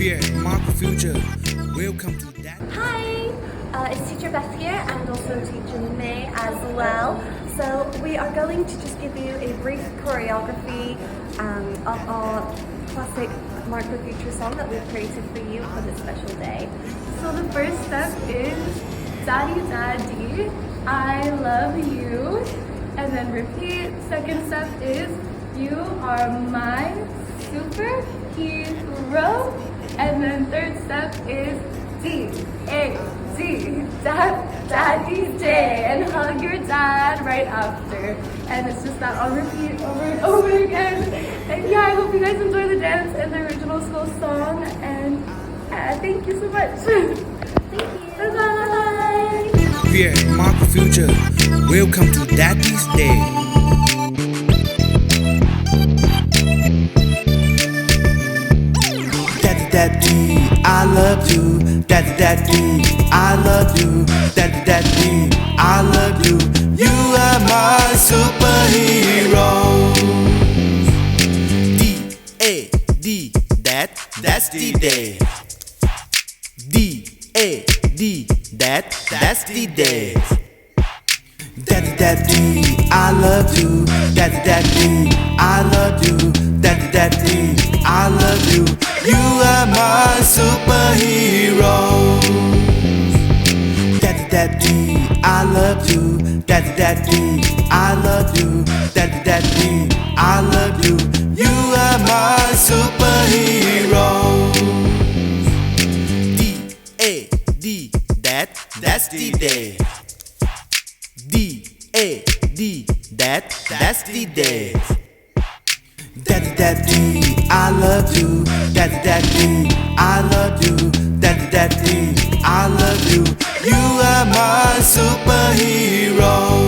We are Mark Future. Welcome to that. Hi, it's Teacher Beth here and also Teacher May as well. So we are going to just give you a brief choreography of our classic Mark Future song that we've created for you for this special day. So the first step is Daddy Daddy, I love you. And then repeat. Second step is you are my superhero. And then third step is D-A-D, Daddy Day. And hug your dad right after. And it's just that on repeat over and over again. And yeah, I hope you guys enjoy the dance and the original school song. And thank you so much. Thank you. Bye-bye. We are Mark Future. Welcome to Daddy's Day. Daddy, Daddy, I love you. Daddy, Daddy, I love you. Daddy, Daddy, I love you. You are my superhero. D-A-D, that's the day. D-A-D, that's the day. Daddy, Daddy, I love you. Daddy, Daddy, I love you. Daddy, Daddy, I love you. You are my superhero. Daddy, Daddy, I love you. Daddy, Daddy, I love you. Daddy, Daddy, I love you. You are my superhero. D-A-D, that's the day. D-A-D, that's the day. Daddy, Daddy, I love you. Daddy, Daddy, I love you. Daddy, Daddy, I love you. You are my superhero.